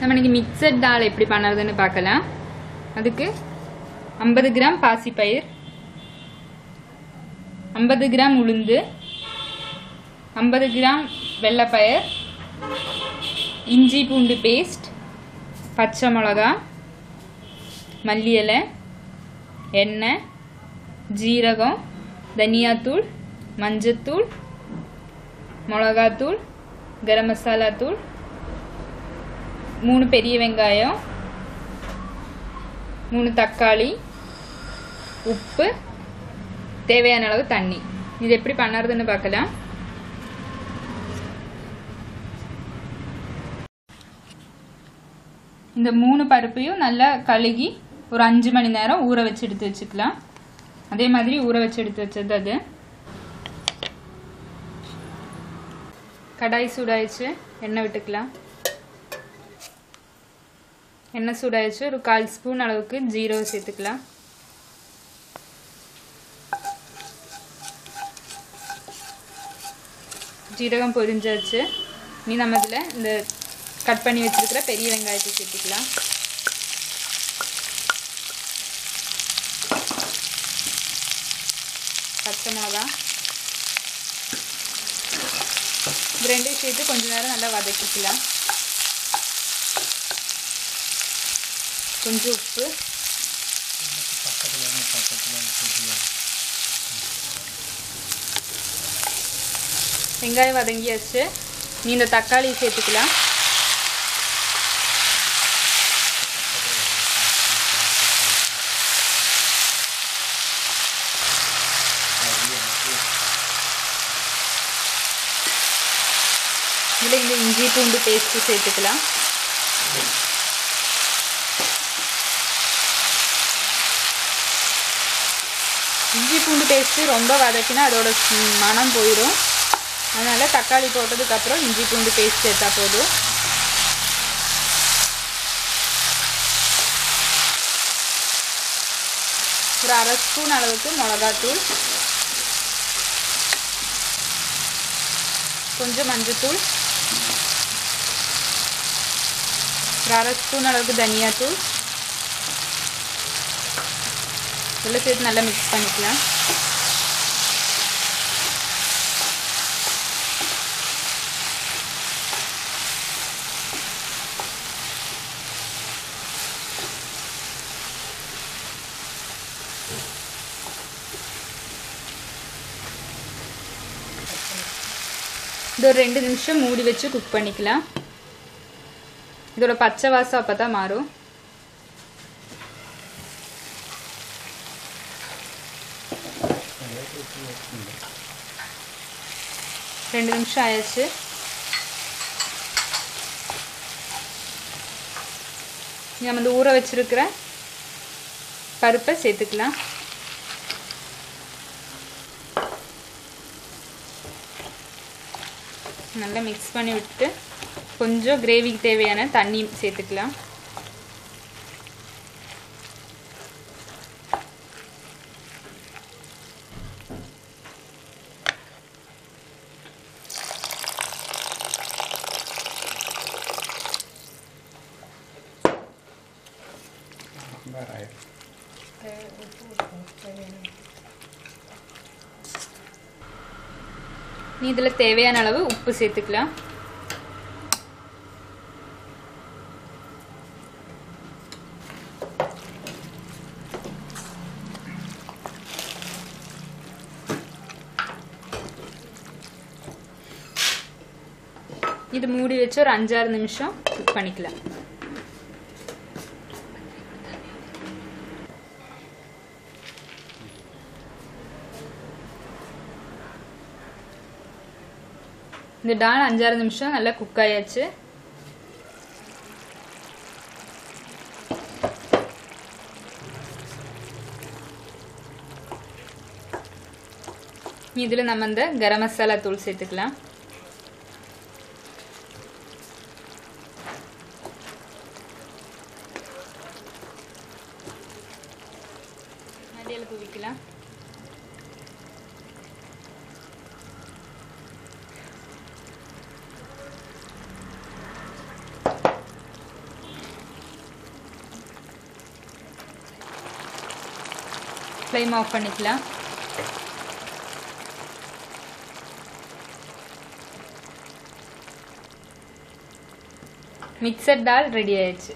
நம்ம இன்னைக்கு மிக்சட் டால் எப்படி பண்ணுறதுன்னு பார்க்கலாம். அதுக்கு 50 கிராம் பாசிப்பயிர், 50 கிராம் உளுந்து, 50 கிராம் வெள்ளைப்பயர், இஞ்சி பூண்டு பேஸ்ட், பச்சை மிளகா, மல்லி இலை, எண்ணெய், ஜீரகம், தனியாத்தூள், மஞ்சத்தூள், மிளகாத்தூள், கரம் மசாலா தூள், 3 பெரிய வெங்காயம், 3 தக்காளி, உப்பு, தேவையான அளவு தண்ணி. இது எப்படி பண்ணுறதுன்னு பார்க்கலாம். இந்த 3 பருப்பையும் நல்லா கழுகி ஒரு 5 மணி நேரம் ஊற வச்சு எடுத்து வச்சுக்கலாம். அதே மாதிரி ஊற வச்சு எடுத்து வச்சது அது. கடாய் சூடாயிடுச்சு, எண்ணெய் விட்டுக்கலாம். எண்ணெய் சூடாயிடுச்சு, ஒரு 1/4 ஸ்பூன் அளவுக்கு ஜீரகம் சேர்த்துக்கலாம். ஜீரகம் பொரிஞ்சாச்சு. நீ நம்ம இதில் இந்த கட் பண்ணி வச்சிருக்கிற பெரிய வெங்காயத்தை சேர்த்துக்கலாம். பச்சை மிளகா, இது ரெண்டையும் சேர்த்து கொஞ்ச நேரம் நல்லா வதக்கிக்கலாம். கொஞ்சம் உப்பு, வெங்காயம் வதங்கியாச்சு. நீ இந்த தக்காளி சேர்த்துக்கலாம். இதில் இந்த இஞ்சி பூண்டு பேஸ்ட்டு சேர்த்துக்கலாம். இஞ்சி பூண்டு பேஸ்ட்டு ரொம்ப வதக்கினா அதோட மனம் போயிடும். அதனால் தக்காளி போட்டதுக்கப்புறம் இஞ்சி பூண்டு பேஸ்ட் சேர்த்தா போதும். ஒரு 1/2 ஸ்பூன் அளவுக்கு மிளகாத்தூள், கொஞ்சம் மஞ்சத்தூள், ஒரு 1/2 ஸ்பூன் அளவுக்கு தனியாத்தூள் இதெல்லாம் சேர்த்து நல்லா மிக்ஸ் பண்ணிக்கலாம். இது ஒரு 2 நிமிஷம் மூடி வச்சு குக் பண்ணிக்கலாம். இதோட பச்சை வாசம் அப்போ தான் மாறும். ரெண்டு நிமிஷம் ஆயிடுச்சு. நம்ம இந்த ஊற வச்சிருக்கிற பருப்பை சேர்த்துக்கலாம். நல்லா மிக்ஸ் பண்ணி விட்டு கொஞ்சம் கிரேவிக்கு தேவையான தண்ணி சேர்த்துக்கலாம். நீ இதில் தேவையான அளவு உப்பு சேர்த்துக்கலாம். இது மூடி வச்சு ஒரு 5-6 நிமிஷம் குக் பண்ணிக்கலாம். இந்த டால் 5-6 நிமிஷம் நல்லா குக் ஆயாச்சு. இதில் நம்ம இந்த கரம் மசாலா தூள் சேர்த்துக்கலாம். மல்லியிலை தூவிக்கலாம். ஃப்ளேம் ஆஃப் பண்ணிக்கலாம். மிக்சட் தால் ரெடி ஆயிடுச்சு.